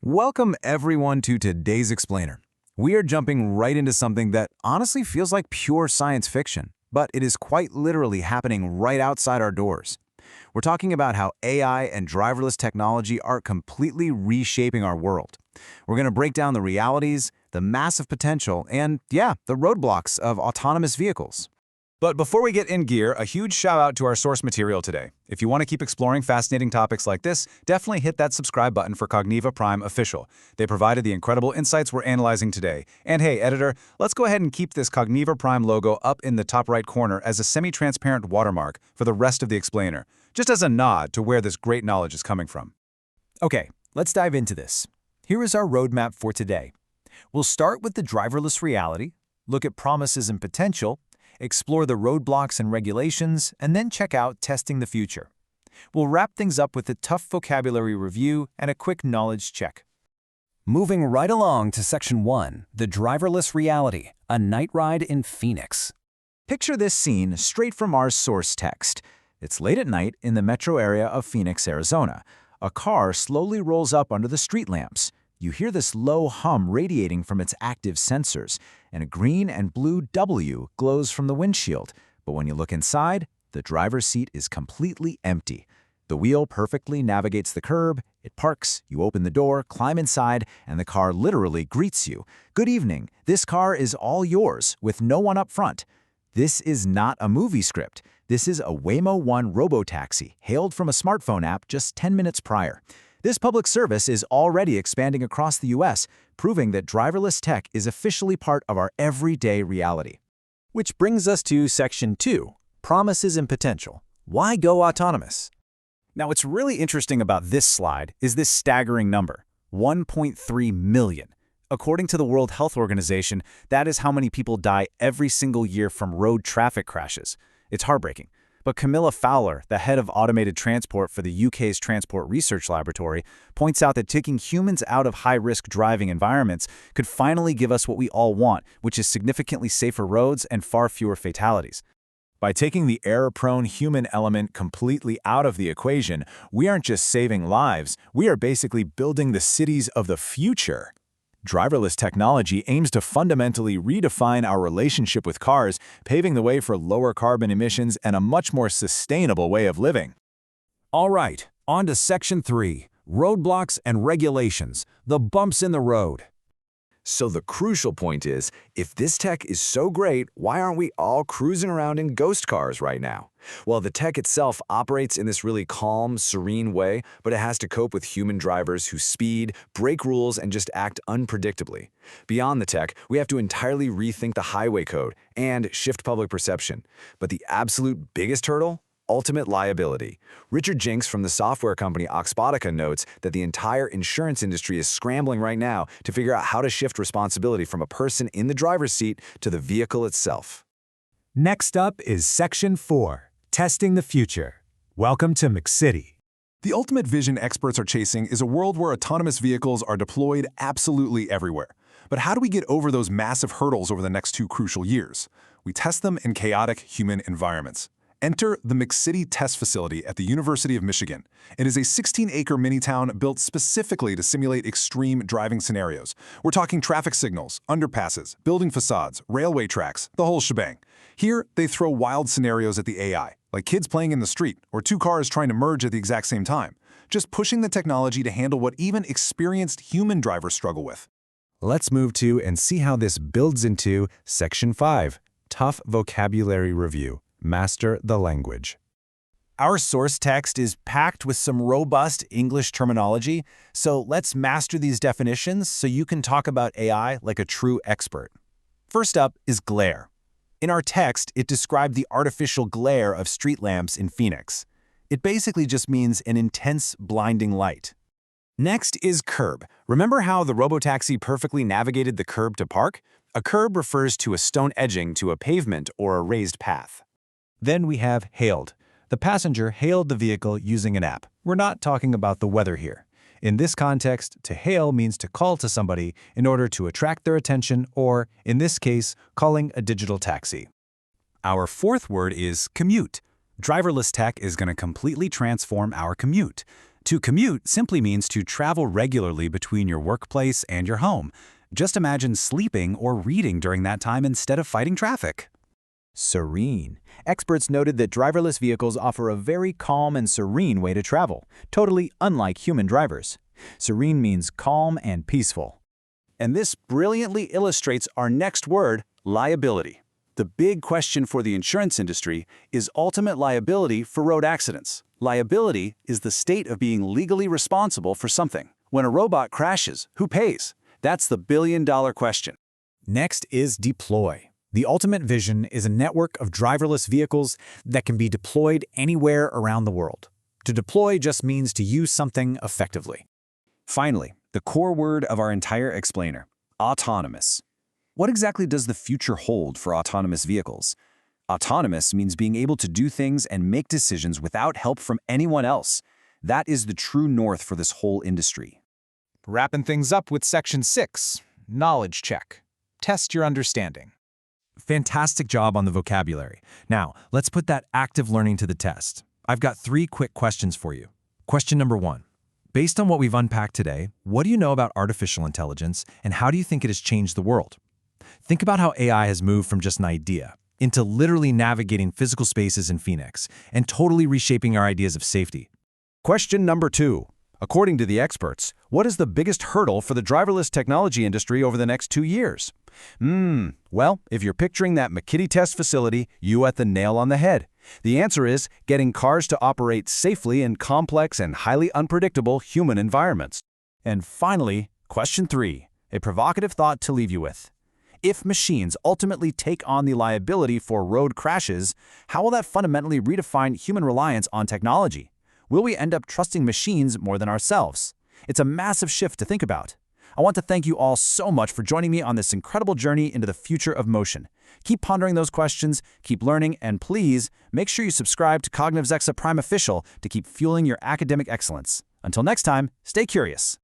Welcome everyone to today's Explainer. We are jumping right into something that honestly feels like pure science fiction, but it is quite literally happening right outside our doors. We're talking about how AI and driverless technology are completely reshaping our world. We're going to break down the realities, the massive potential, and the roadblocks of autonomous vehicles. But before we get in gear, a huge shout out to our source material today. If you want to keep exploring fascinating topics like this, definitely hit that subscribe button for CogniVexa Prime Official. They provided the incredible insights we're analyzing today. And hey, editor, let's go ahead and keep this CogniVexa Prime logo up in the top right corner as a semi-transparent watermark for the rest of the explainer, just as a nod to where this great knowledge is coming from. Okay, let's dive into this. Here is our roadmap for today. We'll start with the driverless reality, look at promises and potential, explore the roadblocks and regulations, and then check out testing the future. We'll wrap things up with a tough vocabulary review and a quick knowledge check. Moving right along to Section 1, the driverless reality, a night ride in Phoenix. Picture this scene straight from our source text. It's late at night in the metro area of Phoenix, Arizona. A car slowly rolls up under the street lamps. You hear this low hum radiating from its active sensors, and a green and blue W glows from the windshield. But when you look inside, the driver's seat is completely empty. The wheel perfectly navigates the curb, it parks, you open the door, climb inside, and the car literally greets you. Good evening, this car is all yours, with no one up front. This is not a movie script. This is a Waymo One robotaxi, hailed from a smartphone app just 10 minutes prior. This public service is already expanding across the US, proving that driverless tech is officially part of our everyday reality. Which brings us to Section 2, promises and potential. Why go autonomous? Now, what's really interesting about this slide is this staggering number, 1.3 million. According to the World Health Organization, that is how many people die every single year from road traffic crashes. It's heartbreaking. But Camilla Fowler, the head of automated transport for the UK's Transport Research Laboratory, points out that taking humans out of high-risk driving environments could finally give us what we all want, which is significantly safer roads and far fewer fatalities. By taking the error-prone human element completely out of the equation, we aren't just saving lives, we are basically building the cities of the future. Driverless technology aims to fundamentally redefine our relationship with cars, paving the way for lower carbon emissions and a much more sustainable way of living. All right, on to Section 3, roadblocks and regulations, the bumps in the road. So the crucial point is, if this tech is so great, why aren't we all cruising around in ghost cars right now? Well, the tech itself operates in this really calm, serene way, but it has to cope with human drivers who speed, break rules, and just act unpredictably. Beyond the tech, we have to entirely rethink the highway code and shift public perception. But the absolute biggest hurdle? Ultimate liability. Richard Jinks from the software company Oxbotica notes that the entire insurance industry is scrambling right now to figure out how to shift responsibility from a person in the driver's seat to the vehicle itself. Next up is Section 4, testing the future. Welcome to McCity. The ultimate vision experts are chasing is a world where autonomous vehicles are deployed absolutely everywhere. But how do we get over those massive hurdles over the next 2 crucial years? We test them in chaotic human environments. Enter the McCity Test Facility at the University of Michigan. It is a 16-acre mini-town built specifically to simulate extreme driving scenarios. We're talking traffic signals, underpasses, building facades, railway tracks, the whole shebang. Here, they throw wild scenarios at the AI, like kids playing in the street or 2 cars trying to merge at the exact same time, just pushing the technology to handle what even experienced human drivers struggle with. Let's move to and see how this builds into Section 5, tough vocabulary review. Master the language. Our source text is packed with some robust English terminology, so let's master these definitions so you can talk about AI like a true expert. First up is glare. In our text, it described the artificial glare of street lamps in Phoenix. It basically just means an intense, blinding light. Next is curb. Remember how the robotaxi perfectly navigated the curb to park? A curb refers to a stone edging to a pavement or a raised path. Then we have hailed. The passenger hailed the vehicle using an app. We're not talking about the weather here. In this context, to hail means to call to somebody in order to attract their attention or, in this case, calling a digital taxi. Our fourth word is commute. Driverless tech is going to completely transform our commute. To commute simply means to travel regularly between your workplace and your home. Just imagine sleeping or reading during that time instead of fighting traffic. Serene. Experts noted that driverless vehicles offer a very calm and serene way to travel, totally unlike human drivers. Serene means calm and peaceful. And this brilliantly illustrates our next word, liability. The big question for the insurance industry is ultimate liability for road accidents. Liability is the state of being legally responsible for something. When a robot crashes, who pays? That's the billion-dollar question. Next is deploy. The ultimate vision is a network of driverless vehicles that can be deployed anywhere around the world. To deploy just means to use something effectively. Finally, the core word of our entire explainer, autonomous. What exactly does the future hold for autonomous vehicles? Autonomous means being able to do things and make decisions without help from anyone else. That is the true north for this whole industry. Wrapping things up with Section 6, Knowledge Check. Test your understanding. Fantastic job on the vocabulary. Now, let's put that active learning to the test. I've got 3 quick questions for you. Question number 1. Based on what we've unpacked today, what do you know about artificial intelligence and how do you think it has changed the world? Think about how AI has moved from just an idea into literally navigating physical spaces in Phoenix and totally reshaping our ideas of safety. Question number 2. According to the experts, what is the biggest hurdle for the driverless technology industry over the next 2 years? Well, if you're picturing that McKitty test facility, you hit the nail on the head. The answer is getting cars to operate safely in complex and highly unpredictable human environments. And finally, question 3, a provocative thought to leave you with. If machines ultimately take on the liability for road crashes, how will that fundamentally redefine human reliance on technology? Will we end up trusting machines more than ourselves? It's a massive shift to think about. I want to thank you all so much for joining me on this incredible journey into the future of motion. Keep pondering those questions, keep learning, and please make sure you subscribe to CogniVexa Prime Official to keep fueling your academic excellence. Until next time, stay curious.